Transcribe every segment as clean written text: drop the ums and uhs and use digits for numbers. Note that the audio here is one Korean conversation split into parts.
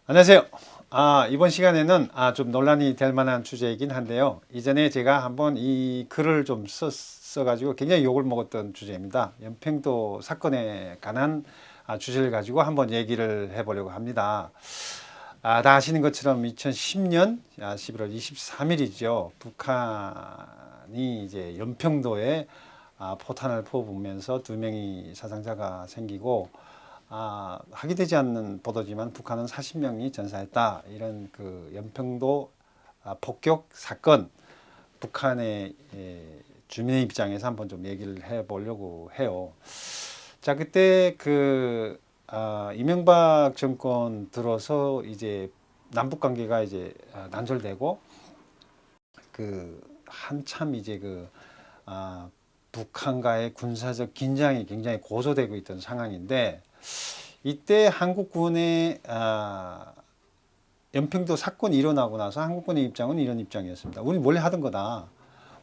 안녕하세요. 이번 시간에는 좀 논란이 될 만한 주제이긴 한데요. 이전에 제가 한번 이 글을 좀 써가지고 굉장히 욕을 먹었던 주제입니다. 연평도 사건에 관한 주제를 가지고 한번 얘기를 해보려고 합니다. 다 아시는 것처럼 2010년 11월 23일이죠. 북한이 이제 연평도에 포탄을 퍼부으면서 두 명이 사상자가 생기고 확인되지 않는 보도지만 북한은 40명이 전사했다. 이런 그 연평도 폭격 사건, 북한의 주민의 입장에서 한번 좀 얘기를 해보려고 해요. 자, 그때 이명박 정권 들어서 이제 남북 관계가 이제 단절되고 한참 이제 북한과의 군사적 긴장이 굉장히 고조되고 있던 상황인데 이때 한국군의 연평도 사건이 일어나고 나서 한국군의 입장은 이런 입장이었습니다. 우리 원래 하던 거다.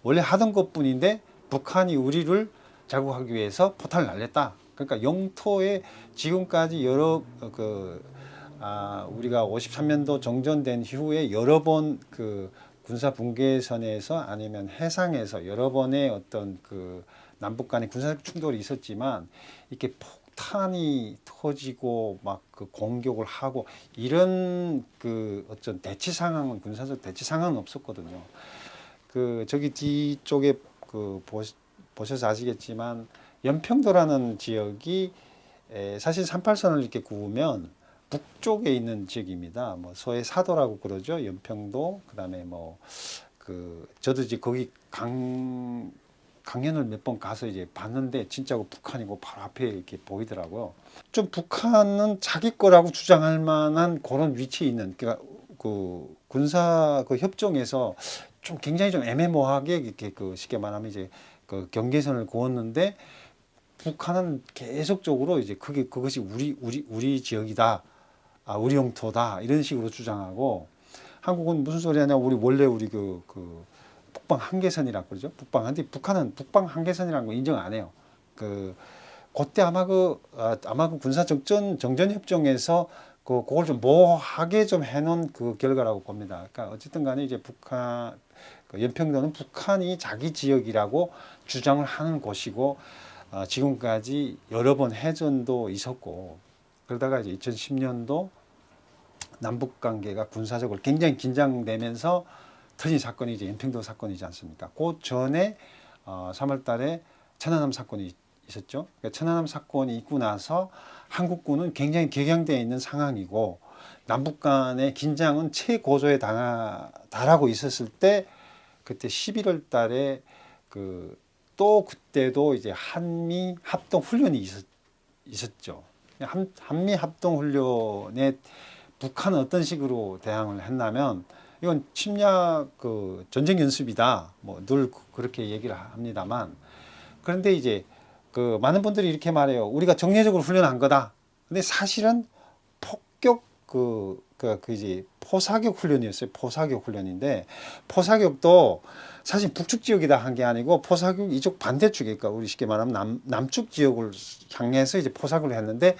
원래 하던 것뿐인데 북한이 우리를 자극하기 위해서 포탄을 날렸다. 그러니까 영토에 지금까지 우리가 53년도 정전된 이후에 여러 번 군사 분계선에서 아니면 해상에서 여러 번의 어떤 남북 간의 군사적 충돌이 있었지만 이렇게 폭탄이 터지고 막 공격을 하고 이런 어떤 대치 상황은 군사적 대치 상황은 없었거든요. 저기 뒤쪽에 보셔서 아시겠지만 연평도라는 지역이 사실 38선을 이렇게 그으면 북쪽에 있는 지역입니다. 뭐 서해 사도라고 그러죠. 연평도 그다음에 저도 이제 거기 강연을 몇 번 가서 이제 봤는데 진짜 북한이고 바로 앞에 이렇게 보이더라고요. 좀 북한은 자기 거라고 주장할 만한 그런 위치에 있는 군사 협정에서 좀 굉장히 좀 애매모호하게 이렇게 쉽게 말하면 이제 경계선을 그었는데 북한은 계속적으로 이제 그것이 우리 지역이다. 우리 영토다. 이런 식으로 주장하고 한국은 무슨 소리 하냐. 원래 우리 북방 한계선이라고 그러죠. 한데 북한은 북방 한계선이라는 거 인정 안 해요. 그때 아마 군사 정전 협정에서 그걸 좀 모호하게 좀 해놓은 그 결과라고 봅니다. 그러니까 어쨌든 간에 이제 연평도는 북한이 자기 지역이라고 주장을 하는 곳이고 지금까지 여러 번 해전도 있었고 그러다가 이제 2010년도 남북 관계가 군사적으로 굉장히 긴장되면서 터진 사건이 이제 연평도 사건이지 않습니까? 그 전에 3월 달에 천안함 사건이 있었죠. 그러니까 천안함 사건이 있고 나서 한국군은 굉장히 격양되어 있는 상황이고 남북 간의 긴장은 최고조에 달하고 있었을 때 그때 11월 달에 그때도 이제 한미 합동 훈련이 있었죠. 한미 합동 훈련에 북한은 어떤 식으로 대항을 했냐면 이건 침략 전쟁 연습이다. 뭐 늘 그렇게 얘기를 합니다만 그런데 이제 많은 분들이 이렇게 말해요. 우리가 정례적으로 훈련한 거다. 근데 사실은 폭격 이제 포사격 훈련이었어요. 포사격 훈련인데 포사격도 사실 북측 지역이다 한 게 아니고 포사격 이쪽 반대쪽에 그러니까 우리 쉽게 말하면 남쪽 지역을 향해서 이제 포사격을 했는데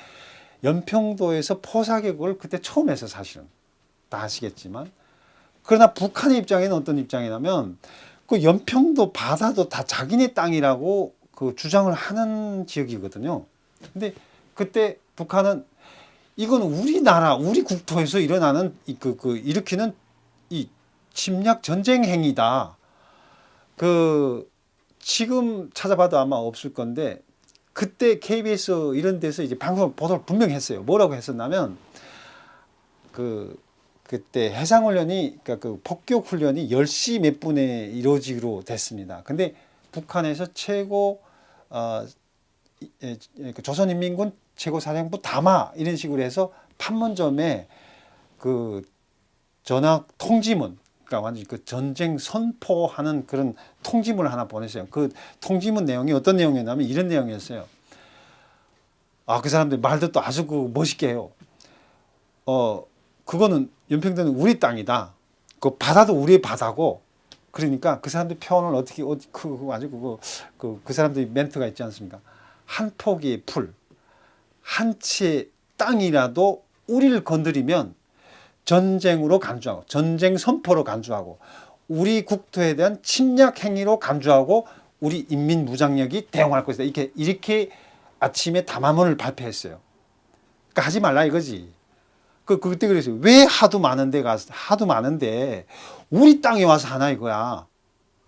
연평도에서 포사격을 그때 처음 해서 사실은 다 아시겠지만 그러나 북한의 입장에는 어떤 입장이냐면 연평도 바다도 다 자기네 땅이라고 주장을 하는 지역이거든요. 근데 그때 북한은 이건 우리나라, 우리 국토에서 일어나는 일으키는 이 침략 전쟁 행위다. 지금 찾아봐도 아마 없을 건데 그때 KBS 이런 데서 이제 방송 보도를 분명히 했어요. 뭐라고 했었냐면 그때 해상훈련이 그러니까 폭격 훈련이 10시 몇 분에 이루어지기로 됐습니다. 근데 북한에서 최고 조선인민군 최고사령부 담화 이런 식으로 해서 판문점에 전화 통지문 그러니까 완전히 전쟁 선포하는 그런 통지문을 하나 보냈어요. 그 통지문 내용이 어떤 내용이었냐면 이런 내용이었어요. 그 사람들 말도 또 아주 멋있게 해요. 그거는 연평도는 우리 땅이다. 그 바다도 우리의 바다고. 그러니까 그 사람들 표현을 어떻게 아주 그 사람들이 멘트가 있지 않습니까? 한 포기의 풀, 한 채 땅이라도 우리를 건드리면 전쟁으로 간주하고 전쟁 선포로 간주하고 우리 국토에 대한 침략 행위로 간주하고 우리 인민무장력이 대응할 것이다. 이렇게 아침에 담화문을 발표했어요. 그러니까 하지 말라 이거지. 그때 그랬어요. 왜 하도 많은데 우리 땅에 와서 하나 이거야.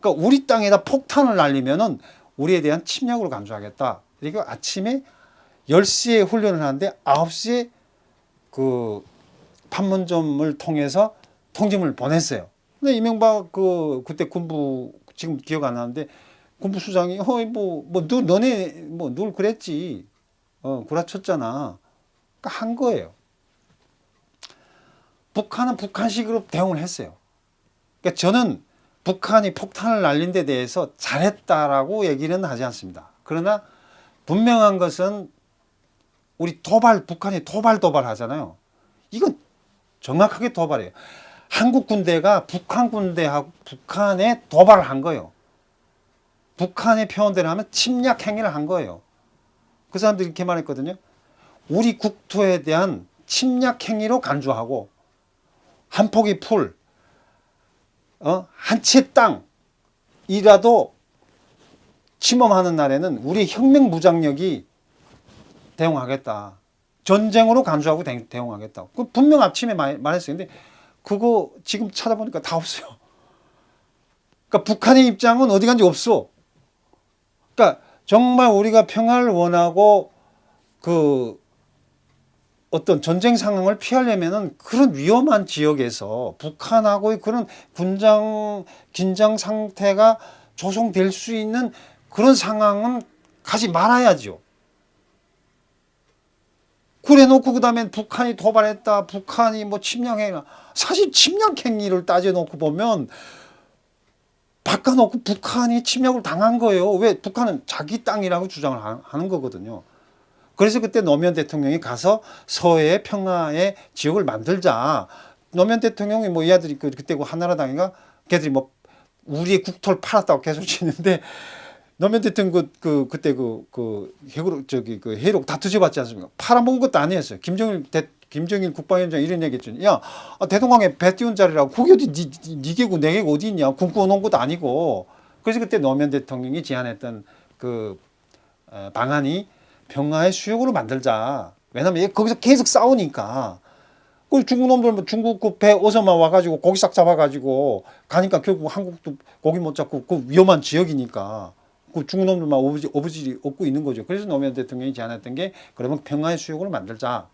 그러니까 우리 땅에다 폭탄을 날리면은 우리에 대한 침략으로 간주하겠다. 이렇게 아침에 10시에 훈련을 하는데 9시에 그 판문점을 통해서 통지문을 보냈어요. 근데 이명박 그때 군부 지금 기억 안 나는데 군부 수장이 너네 늘 그랬지. 구라쳤잖아. 그러니까 한 거예요. 북한은 북한식으로 대응을 했어요. 그러니까 저는 북한이 폭탄을 날린 데 대해서 잘했다라고 얘기는 하지 않습니다. 그러나 분명한 것은 우리 북한이 도발하잖아요. 이건 정확하게 도발이에요. 한국 군대가 북한 군대하고 북한에 도발을 한 거예요. 북한의 표현대로 하면 침략 행위를 한 거예요. 그 사람들이 이렇게 말했거든요. 우리 국토에 대한 침략 행위로 간주하고 한 포기 풀, 한 채 땅이라도 침범하는 날에는 우리 혁명 무장력이 대응하겠다. 전쟁으로 간주하고 대응하겠다. 그 분명 아침에 말했어요. 근데 그거 지금 찾아보니까 다 없어요. 그러니까 북한의 입장은 어디 간지 없어. 그러니까 정말 우리가 평화를 원하고 어떤 전쟁 상황을 피하려면은 그런 위험한 지역에서 북한하고의 그런 긴장 상태가 조성될 수 있는 그런 상황은 가지 말아야죠. 그래 놓고 그다음에 북한이 도발했다. 북한이 침략행위다. 사실 침략행위를 따져놓고 보면 바꿔놓고 북한이 침략을 당한 거예요. 왜? 북한은 자기 땅이라고 주장을 하는 거거든요. 그래서 그때 노무현 대통령이 가서 서해 평화의 지역을 만들자. 노무현 대통령이 이 아들이 그때 한나라당인가 걔들이 우리의 국토를 팔았다고 계속 치는데 노무현 대통령 그때 해로 다 뒤져봤지 않습니까? 팔아먹은 것도 아니었어요. 김정일 국방위원장 이런 얘기 했죠. 야, 대동강에 배 띄운 자리라고 거기 어디 네 개고 내 개고 어디 있냐? 군 꾸어놓은 것도 아니고. 그래서 그때 노무현 대통령이 제안했던 방안이 평화의 수역으로 만들자. 왜냐면 거기서 계속 싸우니까. 중국 놈들 중국 배 어서만 와가지고 고기 싹 잡아가지고 가니까 결국 한국도 고기 못 잡고 그 위험한 지역이니까. 중국 놈들만 어부질이 얻고 있는 거죠. 그래서 노무현 대통령이 제안했던 게 그러면 평화의 수역으로 만들자.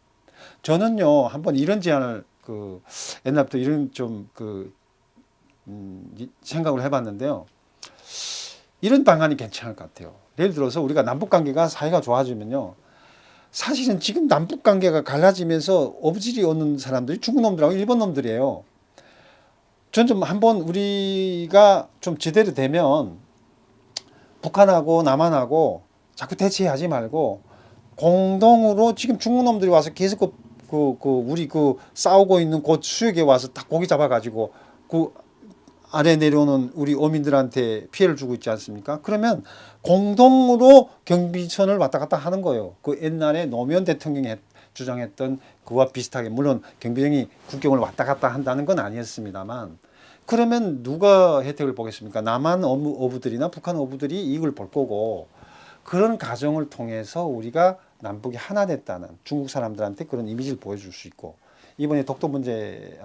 저는요 한번 이런 제안을 옛날부터 이런 생각을 해봤는데요. 이런 방안이 괜찮을 것 같아요. 예를 들어서 우리가 남북관계가 사이가 좋아지면요. 사실은 지금 남북관계가 갈라지면서 어부질이 얻는 사람들이 중국 놈들하고 일본 놈들이에요. 전 좀 한번 우리가 좀 제대로 되면 북한하고 남한하고 자꾸 대치하지 말고 공동으로 지금 중국 놈들이 와서 계속 우리 싸우고 있는 그 수역에 와서 다 고기 잡아가지고 아래 내려오는 우리 어민들한테 피해를 주고 있지 않습니까? 그러면 공동으로 경비선을 왔다 갔다 하는 거예요. 옛날에 노무현 대통령이 주장했던 그와 비슷하게 물론 경비정이 국경을 왔다 갔다 한다는 건 아니었습니다만 그러면 누가 혜택을 보겠습니까? 남한 어부들이나 북한 어부들이 이익을 볼 거고 그런 과정을 통해서 우리가 남북이 하나 됐다는 중국 사람들한테 그런 이미지를 보여줄 수 있고 이번에 독도 문제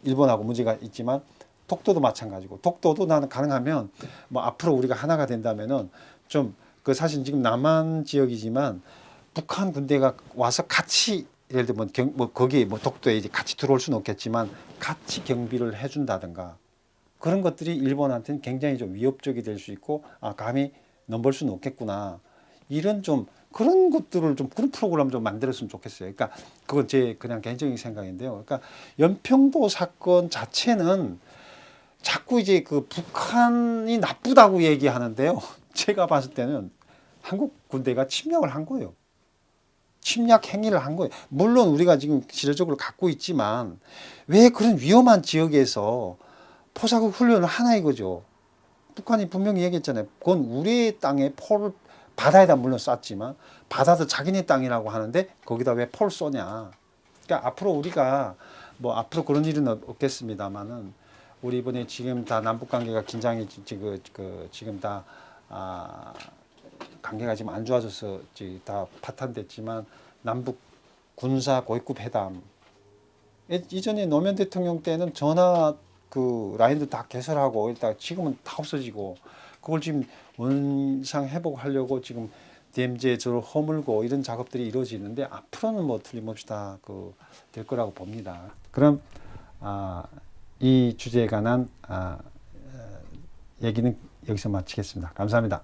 일본하고 문제가 있지만 독도도 마찬가지고 독도도 나는 가능하면 앞으로 우리가 하나가 된다면은 좀 사실 지금 남한 지역이지만 북한 군대가 와서 같이 예를 들면 거기에 독도에 이제 같이 들어올 수는 없겠지만 같이 경비를 해준다든가 그런 것들이 일본한테는 굉장히 좀 위협적이 될 수 있고 감히 넘볼 수는 없겠구나 이런 그런 것들을 그런 프로그램 좀 만들었으면 좋겠어요. 그러니까 그건 제 그냥 개인적인 생각인데요. 그러니까 연평도 사건 자체는 자꾸 이제 북한이 나쁘다고 얘기하는데요. 제가 봤을 때는 한국 군대가 침략을 한 거예요. 침략 행위를 한 거예요. 물론 우리가 지금 지뢰적으로 갖고 있지만 왜 그런 위험한 지역에서 포사국 훈련을 하나 이거죠. 북한이 분명히 얘기했잖아요. 그건 우리의 땅에 바다에다 물론 쐈지만 바다도 자기네 땅이라고 하는데 거기다 왜 폴 쏘냐. 그러니까 앞으로 우리가 뭐 앞으로 그런 일은 없겠습니다만은 우리 이번에 지금 다 남북 관계가 긴장이 지금 다 관계가 지금 안 좋아져서 다 파탄됐지만 남북 군사 고위급 회담 이전에 노무현 대통령 때는 전화 그 라인도 다 개설하고 일단 지금은 다 없어지고 그걸 지금 원상 회복하려고 지금 DMZ에 저를 허물고 이런 작업들이 이루어지는데 앞으로는 뭐 틀림없이 다 될 거라고 봅니다. 그럼 이 주제에 관한 얘기는 여기서 마치겠습니다. 감사합니다.